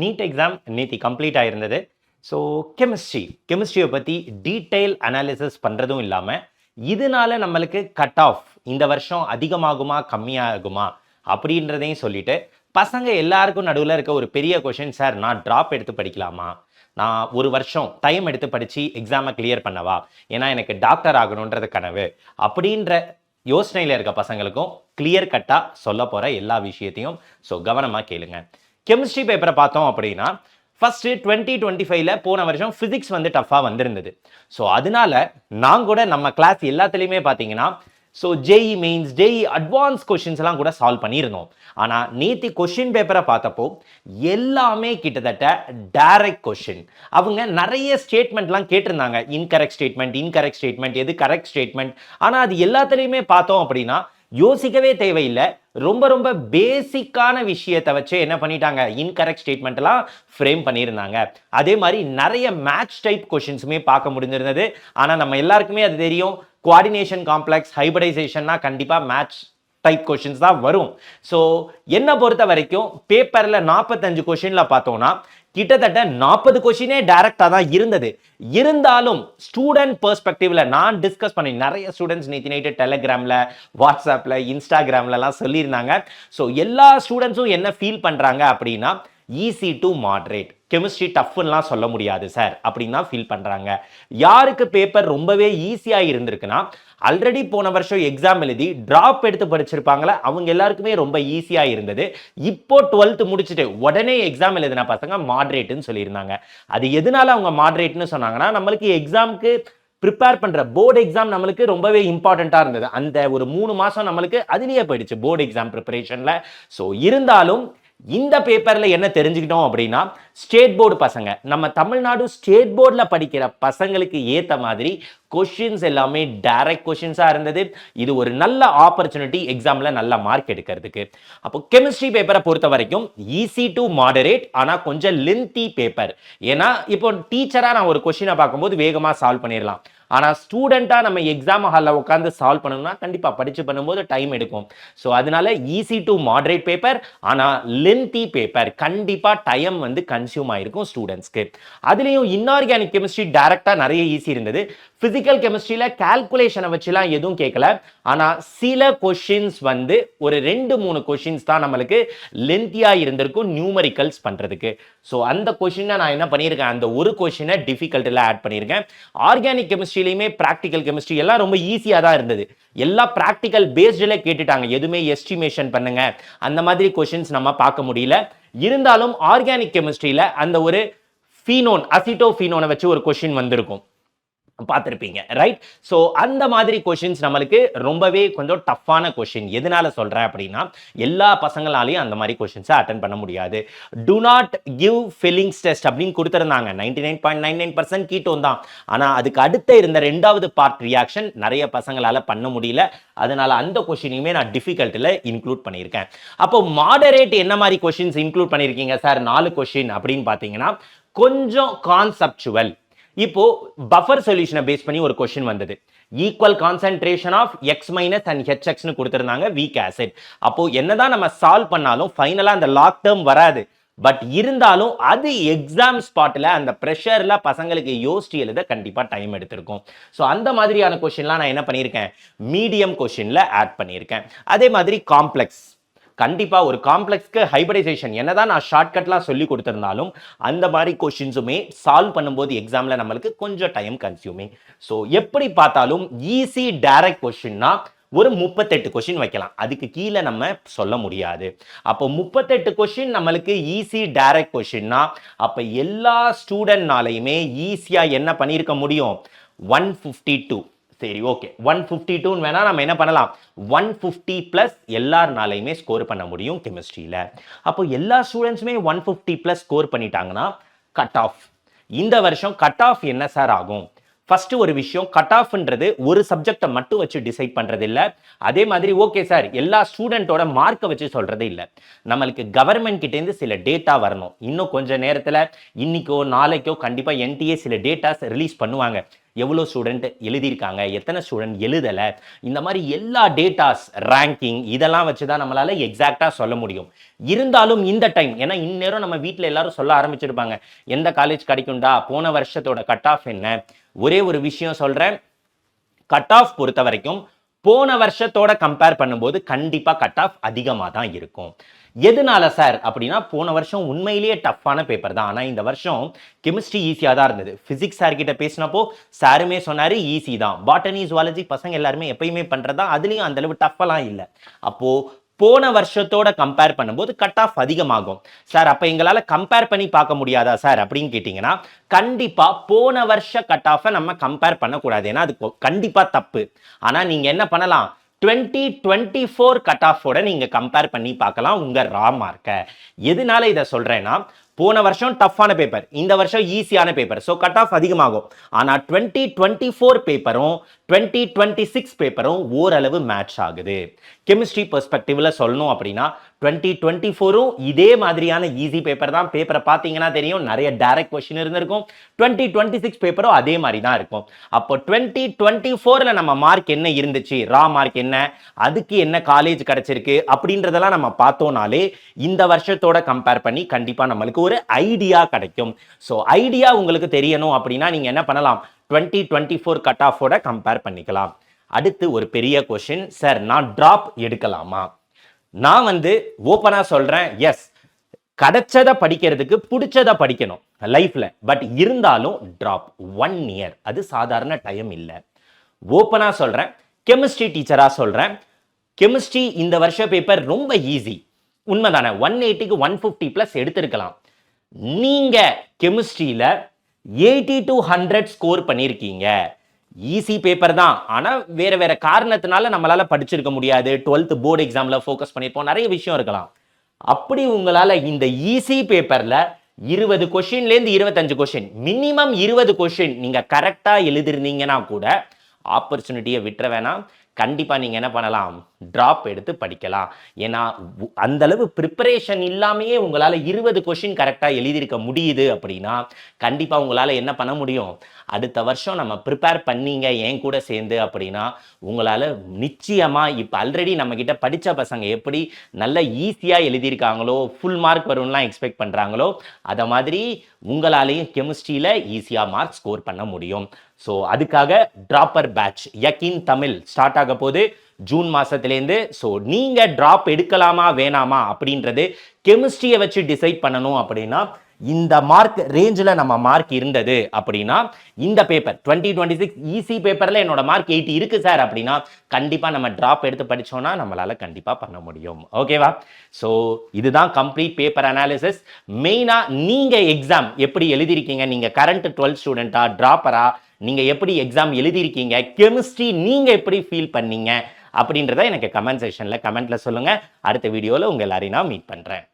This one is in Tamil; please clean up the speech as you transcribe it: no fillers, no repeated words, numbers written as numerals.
நீட் எக்ஸாம் நேத்தி கம்ப்ளீட் ஆயிருந்தது. ஸோ கெமிஸ்ட்ரியை பற்றி டீட்டெயில் அனாலிசிஸ் பண்ணுறதும் இல்லாமல் இதனால நம்மளுக்கு கட் ஆஃப் இந்த வருஷம் அதிகமாகுமா கம்மியாகுமா அப்படின்றதையும் சொல்லிட்டு பசங்க எல்லாருக்கும் நடுவில் இருக்க ஒரு பெரிய கொஷின், சார் நான் ட்ராப் எடுத்து படிக்கலாமா, நான் ஒரு வருஷம் டைம் எடுத்து படித்து எக்ஸாமை கிளியர் பண்ணவா, ஏன்னா எனக்கு டாக்டர் ஆகணுன்றது கனவு அப்படின்ற யோசனையில் இருக்க பசங்களுக்கும் கிளியர் கட்டாக சொல்ல போகிற எல்லா விஷயத்தையும் ஸோ கவனமாக கேளுங்க. கெமிஸ்ட்ரி பேப்பரை பார்த்தோம் அப்படின்னா ஃபர்ஸ்ட் 2025ல போன வருஷம் பிசிக்ஸ் வந்து டஃபாக வந்திருந்தது. ஸோ அதனால நான் கூட நம்ம கிளாஸ் எல்லாத்துலேயுமே பார்த்தீங்கன்னா so JE mains JE advance questions எல்லாம் கூட சால்வ் பண்ணியிருந்தோம். ஆனால் நேத்தி கொஷின் பேப்பரை பார்த்தப்போ எல்லாமே கிட்டத்தட்ட டைரக்ட் கொஷின். அவங்க நிறைய ஸ்டேட்மெண்ட்லாம் கேட்டிருந்தாங்க, இன்கரெக்ட் ஸ்டேட்மெண்ட் எது கரெக்ட் ஸ்டேட்மெண்ட். ஆனால் அது எல்லாத்துலேயுமே பார்த்தோம் அப்படின்னா யோசிக்கவே தேவையில்லை, ரொம்ப ரொம்ப பேசிக்கான விஷயத்தை வச்சு என்ன பண்ணிட்டாங்க, இன்கரெக்ட் ஸ்டேட்மெண்ட்லாம் ஃப்ரேம் பண்ணியிருந்தாங்க. அதே மாதிரி நிறைய மேட்ச் டைப் கொஷின்ஸுமே பார்க்க முடிஞ்சிருந்தது. ஆனால் நம்ம எல்லாருக்குமே அது தெரியும், கோஆர்டினேஷன் காம்ப்ளெக்ஸ் ஹைபிரிடைசேஷன்னா கண்டிப்பாக மேட்ச் டைப் கொஷின்ஸ் தான் வரும். ஸோ என்னை பொறுத்த வரைக்கும் பேப்பரில் 45 கொஷினில் பார்த்தோம்னா கிட்டத்தட்ட 40 கொஷினே டைரக்டாக தான் இருந்தது. இருந்தாலும் ஸ்டூடெண்ட் பெர்ஸ்பெக்டிவ்ல நான் டிஸ்கஸ் பண்ணி நிறைய ஸ்டூடெண்ட்ஸ் நேற்று நைட்டு டெலிகிராமில், வாட்ஸ்அப்பில், இன்ஸ்டாகிராம்லலாம் சொல்லியிருந்தாங்க. ஸோ எல்லா ஸ்டூடெண்ட்ஸும் என்ன ஃபீல் பண்ணுறாங்க அப்படின்னா ஈஸி டு மாடரேட், கெமிஸ்ட்ரி டஃப்லாம் சொல்ல முடியாது சார் அப்படின்னு தான் ஃபீல் பண்ணுறாங்க. யாருக்கு பேப்பர் ரொம்பவே ஈஸியாக இருந்திருக்குன்னா ஆல்ரெடி போன வருஷம் எக்ஸாம் எழுதி ட்ராப் எடுத்து படிச்சிருப்பாங்களே அவங்க எல்லாருக்குமே ரொம்ப ஈஸியாக இருந்தது. இப்போ 12th முடிச்சுட்டு உடனே எக்ஸாம் எழுதின பசங்க மாடரேட்னு சொல்லியிருந்தாங்க. அது எதனால அவங்க மாடரேட்னு சொன்னாங்கன்னா நம்மளுக்கு எக்ஸாமுக்கு ப்ரிப்பேர் பண்ணுற போர்டு எக்ஸாம் நம்மளுக்கு ரொம்பவே இம்பார்ட்டண்ட்டாக இருந்தது. அந்த ஒரு 3 மாதம் நம்மளுக்கு அதுலேயே போயிடுச்சு போர்டு எக்ஸாம் ப்ரிப்பரேஷனில். ஸோ இருந்தாலும் இந்த பேப்பர்ல என்ன தெரிஞ்சுக்கிட்டோம் அப்படின்னா ஸ்டேட் போர்டு பசங்க, நம்ம தமிழ்நாடு ஸ்டேட் போர்டில் படிக்கிற பசங்களுக்கு ஏற்ற மாதிரி கொஷின்ஸ் எல்லாமே டைரக்ட் கொஷின்ஸாக இருந்தது. இது ஒரு நல்ல ஆப்பர்ச்சுனிட்டி எக்ஸாமில் நல்ல மார்க் எடுக்கிறதுக்கு. அப்போ கெமிஸ்ட்ரி பேப்பரை பொறுத்த வரைக்கும் ஈஸி டு மாடரேட், ஆனால் கொஞ்சம் லென்த்தி பேப்பர். ஏன்னா இப்போ டீச்சராக நான் ஒரு கொஷினை பார்க்கும்போது வேகமாக சால்வ் பண்ணிடலாம். ஆனால் ஸ்டூடெண்ட்டாக நம்ம எக்ஸாம் ஹாலில் உட்காந்து சால்வ் பண்ணணும்னா கண்டிப்பாக படித்து பண்ணும்போது டைம் எடுக்கும். ஸோ அதனால ஈஸி டு மாடரேட் பேப்பர், ஆனால் லென்த்தி பேப்பர், கண்டிப்பாக டைம் வந்து கன்சியூம் ஆயிருக்கும் ஸ்டூடெண்ட்ஸ்க்கு. அதுலேயும் இன்ஆர்கானிக் கெமிஸ்ட்ரி டைரக்டாக நிறைய ஈஸி இருந்தது. பிசிக்கல் கெமிஸ்ட்ரியில் கால்குலேஷனை வச்சுலாம் எதுவும் கேட்கல. ஆனால் சில கொஷின்ஸ் வந்து ஒரு 2-3 கொஷின்ஸ் தான் நம்மளுக்கு லென்த்தியாக இருந்திருக்கும் நியூமரிக்கல்ஸ் பண்ணுறதுக்கு. ஸோ அந்த கொஷினை நான் என்ன பண்ணியிருக்கேன், அந்த ஒரு கொஷினை டிஃபிகல்ட்டில் ஆட் பண்ணியிருக்கேன். ஆர்கானிக் கெமிஸ்ட்ரியிலையுமே ப்ராக்டிக்கல் கெமிஸ்ட்ரி எல்லாம் ரொம்ப ஈஸியாக தான் இருந்தது. எல்லா ப்ராக்டிக்கல் பேஸ்டில் கேட்டுட்டாங்க, எதுவுமே எஸ்டிமேஷன் பண்ணுங்க அந்த மாதிரி கொஷின்ஸ் நம்ம பார்க்க முடியல. இருந்தாலும் ஆர்கானிக் கெமிஸ்ட்ரியில் அந்த ஒரு ஃபீனோன் அசிட்டோஃபீனோனை வச்சு ஒரு கொஷின் வந்திருக்கும், பார்த்துருப்பீங்க, ரைட்? ஸோ அந்த மாதிரி கொஷின்ஸ் நம்மளுக்கு ரொம்பவே கொஞ்சம் டஃப்பான கொஷின். எதனால சொல்கிறேன் அப்படின்னா எல்லா பசங்களாலையும் அந்த மாதிரி கொஷின்ஸை அட்டன் பண்ண முடியாது. To not give fillings test அப்படின்னு கொடுத்துருந்தாங்க. 99.99% கீட்டோன் தான். ஆனால் அதுக்கு அடுத்த இருந்த 2வது பார்ட் ரியாக்ஷன் நிறைய பசங்களால் பண்ண முடியல. அதனால அந்த கொஷினையுமே நான் டிஃபிகல்ட்டில் இன்க்ளூட் பண்ணியிருக்கேன். அப்போ மாடரேட் என்ன மாதிரி கொஷின்ஸ் இன்க்ளூட் பண்ணியிருக்கீங்க சார் 4 கொஷின் அப்படின்னு பார்த்தீங்கன்னா கொஞ்சம் கான்செப்சுவல். இப்போ பஃபர் சொல்யூஷனை பேஸ் பண்ணி ஒரு கொஸ்டின் வந்தது. Equal concentration of X minus and ஹெச்எக்ஸ்னு கொடுத்துருந்தாங்க வீக் ஆசிட். அப்போ என்னதான் நம்ம சால்வ் பண்ணாலும் ஃபைனலாக அந்த லாக் டேர்ம் வராது. பட் இருந்தாலும் அது எக்ஸாம் ஸ்பாட்டில் அந்த ப்ரெஷரில் பசங்களுக்கு யோசிச்சு எழுத கண்டிப்பாக டைம் எடுத்திருக்கும். ஸோ அந்த மாதிரியான கொஸ்டின்லாம் நான் என்ன பண்ணியிருக்கேன், மீடியம் கொஸ்டினில் ஆட் பண்ணியிருக்கேன். அதே மாதிரி காம்ப்ளெக்ஸ், கண்டிப்பாக ஒரு காம்ப்ளெக்ஸ்க்கு ஹைபிரிடைசேஷன் என்னதான் நான் ஷார்ட்கட்லாம் சொல்லி கொடுத்துருந்தாலும் அந்த மாதிரி கொஷின்ஸுமே சால்வ் பண்ணும்போது எக்ஸாமில் நம்மளுக்கு கொஞ்சம் டைம் கன்சியூமிங். ஸோ எப்படி பார்த்தாலும் ஈஸி டைரக்ட் கொஷின்னா ஒரு 38 கொஷின் வைக்கலாம், அதுக்கு கீழே நம்ம சொல்ல முடியாது. அப்போ 38 கொஷின் நம்மளுக்கு ஈஸி டைரக்ட் கொஷின்னா அப்போ எல்லா ஸ்டூடெண்ட்னாலையுமே ஈஸியாக என்ன பண்ணியிருக்க முடியும், 152. சரி, ஓகே, 152 வேணா நம்ம என்ன பண்ணலாம், 150+ எல்லாருனாலையுமே ஸ்கோர் பண்ண முடியும் கெமிஸ்ட்ரியில். அப்போ எல்லா ஸ்டூடெண்ட்ஸுமே 150+ ஸ்கோர் பண்ணிட்டாங்கன்னா கட் ஆஃப், இந்த வருஷம் கட் ஆஃப் என்ன சார் ஆகும்? ஃபர்ஸ்ட் ஒரு விஷயம், கட் ஆஃப்ன்றது ஒரு சப்ஜெக்டை மட்டும் வச்சு டிசைட் பண்றது இல்லை. அதே மாதிரி ஓகே சார் எல்லா ஸ்டூடெண்ட்டோட மார்க்கை வச்சு சொல்றது இல்லை. நம்மளுக்கு கவர்மெண்ட் கிட்டேருந்து சில டேட்டா வரணும். இன்னும் கொஞ்சம் நேரத்தில் இன்னைக்கோ நாளைக்கோ கண்டிப்பாக என்டிஏ சில டேட்டாஸ் ரிலீஸ் பண்ணுவாங்க. எவ்வளோ ஸ்டூடெண்ட் எழுதியிருக்காங்க, எத்தனை ஸ்டூடெண்ட் எழுதலை, இந்த மாதிரி எல்லா டேட்டாஸ் ரேங்கிங் இதெல்லாம் வச்சு தான் நம்மளால எக்ஸாக்டாக சொல்ல முடியும். இருந்தாலும் இந்த டைம் ஏன்னா இந்நேரம் நம்ம வீட்டில் எல்லாரும் சொல்ல ஆரம்பிச்சிருப்பாங்க, எந்த காலேஜ் கிடைக்கும்டா, போன வருஷத்தோட கட் ஆஃப் என்ன. ஒரே ஒரு விஷயம் சொல்கிறேன், கட் ஆஃப் பொறுத்த வரைக்கும் போன வருஷத்தோட கம்பேர் பண்ணும்போது கண்டிப்பா கட் ஆஃப் அதிகமாக தான் இருக்கும். எதனால சார் அப்படின்னா, போன வருஷம் உண்மையிலேயே டஃப்பான பேப்பர் தான். ஆனால் இந்த வருஷம் கெமிஸ்ட்ரி ஈஸியாக தான் இருந்தது. ஃபிசிக்ஸ் சார் கிட்ட பேசினப்போ சாருமே சொன்னார் ஈஸி தான். பாட்டனி ஜுவாலஜி பசங்க எல்லாருமே எப்பயுமே பண்ணுறது தான், அதுலேயும் அந்த அளவு டஃப்பெல்லாம் இல்லை. அப்போது போன வருஷத்தோட கம்பேர் பண்ணும்போது கட் ஆஃப் அதிகமாகும். சார் அப்போ எங்களால் கம்பேர் பண்ணி பார்க்க முடியாதா சார் அப்படின்னு கேட்டிங்கன்னா, கண்டிப்பாக போன வருஷ கட் ஆஃபை நம்ம கம்பேர் பண்ணக்கூடாது. ஏன்னா அது கண்டிப்பாக தப்பு. ஆனால் நீங்கள் என்ன பண்ணலாம், 2024 கட் ஆஃபோட நீங்கள் கம்பேர் பண்ணி பார்க்கலாம் உங்கள் ரா மார்க்கை. எதனால இதை சொல்கிறேன்னா, போன வருஷம் டஃப்பான பேப்பர், இந்த வருஷம் ஈஸியான பேப்பர், ஸோ கட் ஆஃப் அதிகமாகும். ஆனால் 2024 பேப்பரும் 2026 பேப்பரும் ஓரளவு மேட்ச் ஆகுது. கெமிஸ்ட்ரி பெர்ஸ்பெக்டிவ்ல சொல்லணும் அப்படின்னா 2024ம் இதே மாதிரியான ஈஸி பேப்பர் தான். பேப்பரை பார்த்தீங்கன்னா தெரியும், நிறைய டைரக்ட் கொஸ்டின் இருந்திருக்கும். 2026 பேப்பரும் அதே மாதிரி தான் இருக்கும். அப்போ 2024ல நம்ம மார்க் என்ன இருந்துச்சு, ரா மார்க் என்ன, அதுக்கு என்ன காலேஜ் கிடைச்சிருக்கு அப்படின்றதெல்லாம் நம்ம பார்த்தோம்னாலே இந்த வருஷத்தோட கம்பேர் பண்ணி கண்டிப்பாக நம்மளுக்கு ஒரு ஐடியா கிடைக்கும். ஸோ ஐடியா உங்களுக்கு தெரியணும் அப்படின்னா நீங்க என்ன பண்ணலாம், 2024 கட் ஆஃபோட கம்பேர் பண்ணிக்கலாம். அடுத்து ஒரு பெரிய கொஸ்டின், சார் நான் டிராப் எடுக்கலாமா? நான் ஓப்பனா சொல்றேன், எஸ், கிடைச்சதை படிக்கிறதுக்கு பிடிச்சதை படிக்கணும் லைஃப்ல. பட் இருந்தாலும் டிராப் 1 இயர் அது சாதாரண டைம் இல்லை. ஓப்பனா சொல்றேன், கெமிஸ்ட்ரி டீச்சரா சொல்றேன், கெமிஸ்ட்ரி இந்த வருஷ பேப்பர் ரொம்ப ஈஸி, உண்மைதானே. 180க்கு 150 பிளஸ் எடுத்திருக்கலாம். நீங்க கெமிஸ்ட்ரியில 80 to 100 ஸ்கோர் பண்ணியிருக்கீங்க. ஈஸி பேப்பர் தான், ஆனால் வேற காரணத்தினால நம்மளால படிச்சிருக்க முடியாது. 12th போர்டு எக்ஸாம்ல ஃபோக்கஸ் பண்ணியிருப்போம், நிறைய விஷயம் இருக்கலாம். அப்படி உங்களால இந்த ஈஸி பேப்பர்ல 20 கொஸ்டின்லேருந்து 25 கொஸ்டின், மினிமம் 20 கொஸ்டின் நீங்க கரெக்டா எழுதிருந்தீங்கன்னா கூட ஆப்பர்ச்சுனிட்டியை விட்டுற வேணாம். கண்டிப்பாக நீங்கள் என்ன பண்ணலாம், ட்ராப் எடுத்து படிக்கலாம். ஏன்னா அந்த அளவு ப்ரிப்பரேஷன் இல்லாமையே உங்களால் 20 கொஸ்டின் கரெக்டாக எழுதியிருக்க முடியுது அப்படின்னா கண்டிப்பாக உங்களால் என்ன பண்ண முடியும், அடுத்த வருஷம் நம்ம ப்ரிப்பேர் பண்ணீங்க என் கூட சேர்ந்து அப்படின்னா உங்களால் நிச்சயமாக இப்போ ஆல்ரெடி நம்மக்கிட்ட படித்த பசங்க எப்படி நல்ல ஈஸியாக எழுதியிருக்காங்களோ, ஃபுல் மார்க் வரும்லாம் எக்ஸ்பெக்ட் பண்ணுறாங்களோ, அதை மாதிரி உங்களாலேயும் கெமிஸ்ட்ரியில் ஈஸியாக மார்க் ஸ்கோர் பண்ண முடியும். ஸோ அதுக்காக டிராப்பர் பேட்ச் யக்கின் தமிழ் ஸ்டார்ட் ஆக போது ஜூன் மாதத்துலேருந்து. ஸோ நீங்கள் ட்ராப் எடுக்கலாமா வேணாமா அப்படின்றது கெமிஸ்ட்ரியை வச்சு டிசைட் பண்ணணும். அப்படின்னா இந்த மார்க் ரேஞ்சில் நம்ம மார்க் இருந்தது அப்படின்னா, இந்த பேப்பர் 2026 ஈஸி பேப்பரில் என்னோட மார்க் 80 இருக்கு சார் அப்படின்னா கண்டிப்பாக நம்ம ட்ராப் எடுத்து படித்தோம்னா நம்மளால் கண்டிப்பாக பண்ண முடியும். ஓகேவா? ஸோ இதுதான் கம்ப்ளீட் பேப்பர் அனாலிசிஸ். மெயினாக நீங்கள் எக்ஸாம் எப்படி எழுதியிருக்கீங்க, நீங்கள் கரண்ட் 12th ஸ்டூடெண்ட்டா, ட்ராப்பரா, நீங்கள் எப்படி எக்ஸாம் எழுதியிருக்கீங்க, கெமிஸ்ட்ரி நீங்கள் எப்படி ஃபீல் பண்ணீங்க அப்படின்றத எனக்கு கமெண்ட் செக்ஷனில் கமெண்ட்டில் சொல்லுங்கள். அடுத்த வீடியோவில் உங்கள் எல்லாரையும் நான் மீட் பண்ணுறேன்.